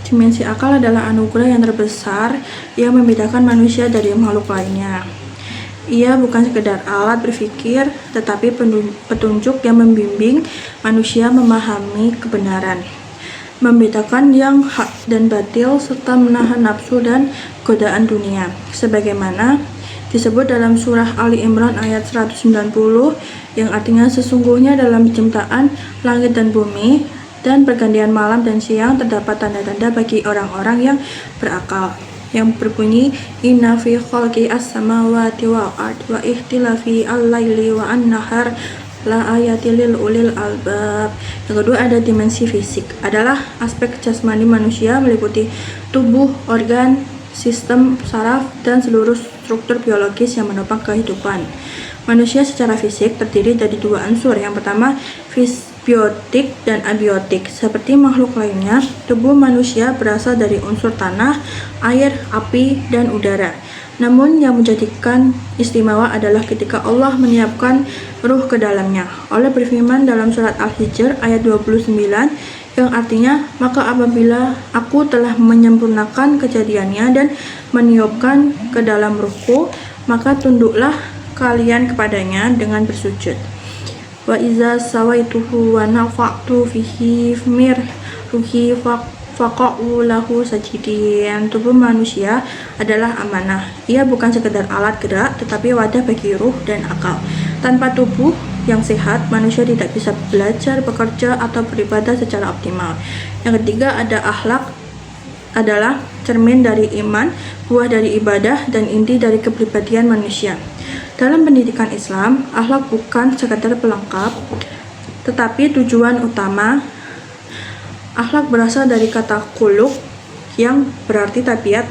Dimensi akal adalah anugerah yang terbesar yang membedakan manusia dari makhluk lainnya. Ia bukan sekedar alat berpikir, tetapi petunjuk yang membimbing manusia memahami kebenaran, membedakan yang hak dan batil, serta menahan nafsu dan godaan dunia. Sebagaimana disebut dalam surah Ali Imran ayat 190, yang artinya sesungguhnya dalam penciptaan langit dan bumi dan pergantian malam dan siang terdapat tanda-tanda bagi orang-orang yang berakal, yang berbunyi inna fi khalqi as-samawati wal ardi wa ikhtilafi al-laili wa an-nahar la ayati lil ulil albab. Yang kedua ada dimensi fisik, adalah aspek jasmani manusia meliputi tubuh, organ, sistem saraf, dan seluruh struktur biologis yang menopang kehidupan. Manusia secara fisik terdiri dari dua unsur. Yang pertama, biotik dan abiotik. Seperti makhluk lainnya, tubuh manusia berasal dari unsur tanah, air, api, dan udara. Namun yang menjadikan istimewa adalah ketika Allah menyiapkan ruh ke dalamnya. Allah berfirman dalam surat Al-Hijr ayat 29, yang artinya, maka apabila aku telah menyempurnakan kejadiannya dan meniupkan ke dalam ruhku, maka tunduklah kalian kepadanya dengan bersujud. Wa iza sawaituhu wa nafa'tu fihi mir ruhi faqa'u lahu sajidin. Tubuh manusia adalah amanah. Ia bukan sekedar alat gerak, tetapi wadah bagi ruh dan akal. Tanpa tubuh yang sehat, manusia tidak bisa belajar, bekerja, atau beribadah secara optimal. Yang ketiga ada akhlak, adalah cermin dari iman, buah dari ibadah, dan inti dari kepribadian manusia. Dalam pendidikan Islam, akhlak bukan sekadar pelengkap, tetapi tujuan utama. Akhlak berasal dari kata khuluq yang berarti tabiat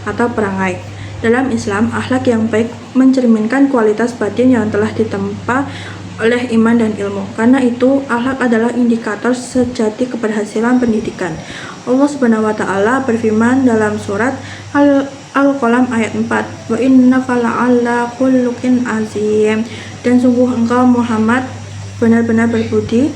atau perangai. Dalam Islam, akhlak yang baik mencerminkan kualitas batin yang telah ditempa oleh iman dan ilmu. Karena itu, akhlak adalah indikator sejati keberhasilan pendidikan. Allah Subhanahu wa taala berfirman dalam surat Al-Qalam ayat 4, wa innaka la'ala khuluqin azim. Dan sungguh engkau Muhammad benar-benar berbudi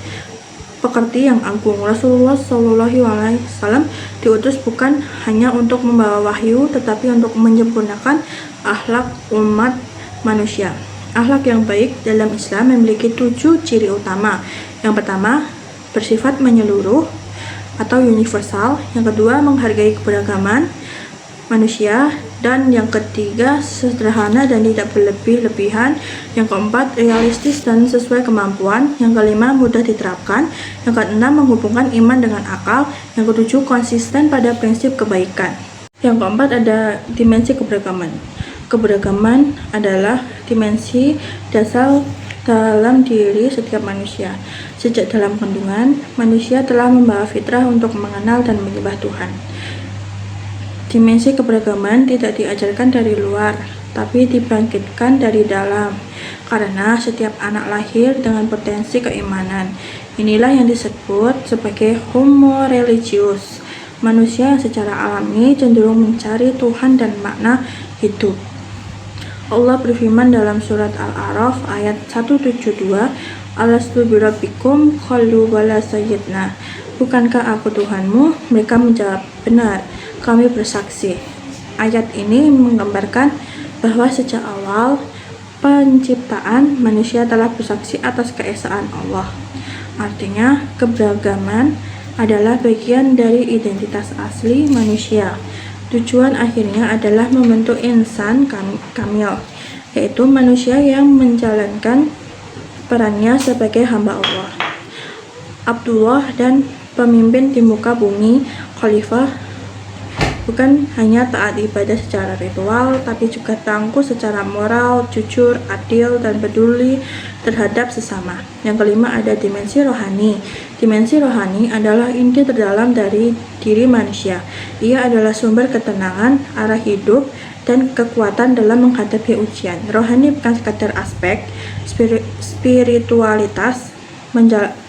pekerti yang agung. Rasulullah SAW diutus bukan hanya untuk membawa wahyu, tetapi untuk menyempurnakan akhlak umat manusia. Akhlak yang baik dalam Islam memiliki 7 ciri utama. Yang pertama, bersifat menyeluruh atau universal. Yang kedua, menghargai keberagaman manusia. Dan yang ketiga, sederhana dan tidak berlebih-lebihan. Yang keempat, realistis dan sesuai kemampuan. Yang kelima, mudah diterapkan. Yang keenam, menghubungkan iman dengan akal. Yang ketujuh, konsisten pada prinsip kebaikan. Yang keempat ada dimensi keberagaman. Keberagaman adalah dimensi dasar dalam diri setiap manusia. Sejak dalam kandungan, manusia telah membawa fitrah untuk mengenal dan menyembah Tuhan. Dimensi keberagaman tidak diajarkan dari luar, tapi dibangkitkan dari dalam, karena setiap anak lahir dengan potensi keimanan. Inilah yang disebut sebagai homo religius, manusia yang secara alami cenderung mencari Tuhan dan makna hidup. Allah berfirman dalam surat Al-A'raf ayat 172, alastu birabbikum qalu bala sayyidna. Bukankah aku Tuhanmu? Mereka menjawab, benar, kami bersaksi. Ayat ini menggambarkan bahwa sejak awal penciptaan, manusia telah bersaksi atas keesaan Allah. Artinya, keberagaman adalah bagian dari identitas asli manusia. Tujuan akhirnya adalah membentuk insan kamil, yaitu manusia yang menjalankan perannya sebagai hamba Allah, Abdullah, dan pemimpin di muka bumi. Khalifah bukan hanya taat ibadah secara ritual, tapi juga tangguh secara moral, jujur, adil, dan peduli terhadap sesama. Yang kelima ada dimensi rohani. Dimensi rohani adalah inti terdalam dari diri manusia. Ia adalah sumber ketenangan, arah hidup, dan kekuatan dalam menghadapi ujian. Rohani bukan sekadar aspek spiritualitas,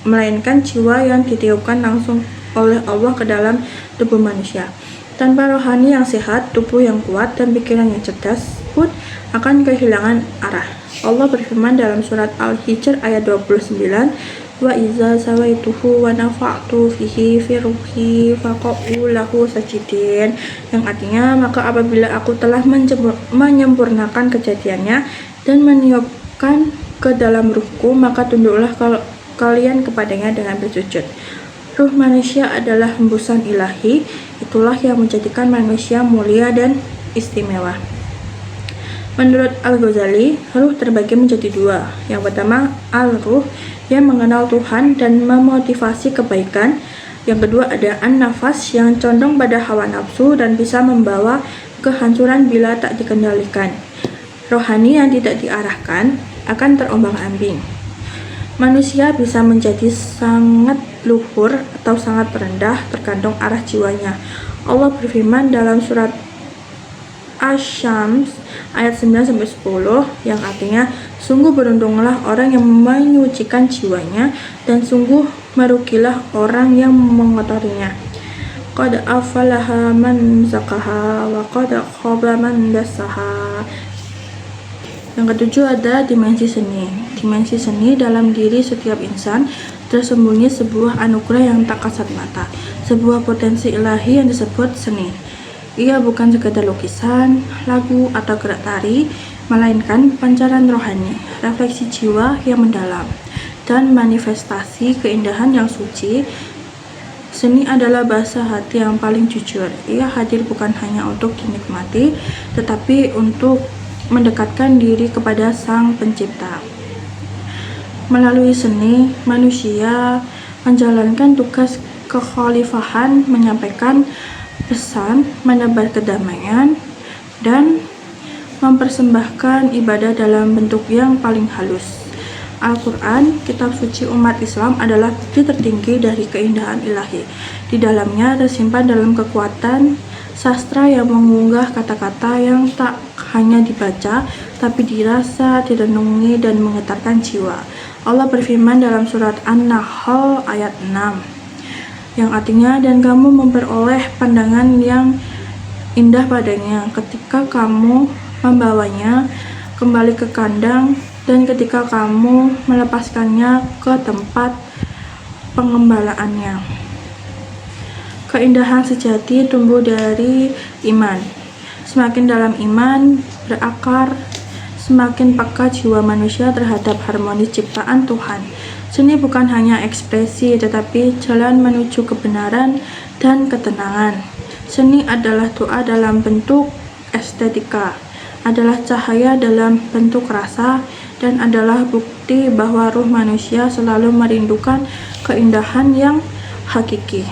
melainkan jiwa yang ditiupkan langsung oleh Allah ke dalam tubuh manusia. Tanpa rohani yang sehat, tubuh yang kuat, dan pikiran yang cerdas pun akan kehilangan arah. Allah berfirman dalam surat Al-Hijr ayat 29, wa iza sawaituhu wa nafa'tu fihi fi ruhi faqa'u lahu sajidin, yang artinya maka apabila aku telah menyempurnakan kejadiannya dan meniupkan ke dalam ruhku, maka tunduklah kalian kepadanya dengan bersujud. Ruh manusia adalah hembusan ilahi, itulah yang menjadikan manusia mulia dan istimewa. Menurut Al-Ghazali, ruh terbagi menjadi dua. Yang pertama, al-ruh yang mengenal Tuhan dan memotivasi kebaikan. Yang kedua ada an-nafas yang condong pada hawa nafsu dan bisa membawa kehancuran bila tak dikendalikan. Rohani yang tidak diarahkan akan terombang-ambing. Manusia bisa menjadi sangat luhur atau sangat rendah tergantung arah jiwanya. Allah berfirman dalam surat Asy-Syams ayat 9-10 yang artinya sungguh beruntunglah orang yang menyucikan jiwanya dan sungguh merugilah orang yang mengotorinya. Qad aflaha man zakaha wa qad khaba man dassaha. Yang ketujuh ada dimensi seni. Dimensi seni dalam diri setiap insan tersembunyi sebuah anugerah yang tak kasat mata, sebuah potensi ilahi yang disebut seni. Ia bukan sekadar lukisan, lagu, atau gerak tari, melainkan pancaran rohani, refleksi jiwa yang mendalam, dan manifestasi keindahan yang suci. Seni adalah bahasa hati yang paling jujur. Ia hadir bukan hanya untuk dinikmati, tetapi untuk mendekatkan diri kepada Sang Pencipta. Melalui seni, manusia menjalankan tugas kekhalifahan, menyampaikan pesan, menebar kedamaian, dan mempersembahkan ibadah dalam bentuk yang paling halus. Al-Quran, kitab suci umat Islam, adalah bukti tertinggi dari keindahan ilahi. Di dalamnya tersimpan dalam kekuatan sastra yang mengunggah kata-kata yang tak hanya dibaca, tapi dirasa, direnungi, dan menggetarkan jiwa. Allah berfirman dalam surat An-Nahl ayat 6. Yang artinya, dan kamu memperoleh pandangan yang indah padanya ketika kamu membawanya kembali ke kandang dan ketika kamu melepaskannya ke tempat pengembalaannya. Keindahan sejati tumbuh dari iman. Semakin dalam iman berakar, semakin peka jiwa manusia terhadap harmoni ciptaan Tuhan. Seni bukan hanya ekspresi, tetapi jalan menuju kebenaran dan ketenangan. Seni adalah doa dalam bentuk estetika, adalah cahaya dalam bentuk rasa, dan adalah bukti bahwa ruh manusia selalu merindukan keindahan yang hakiki.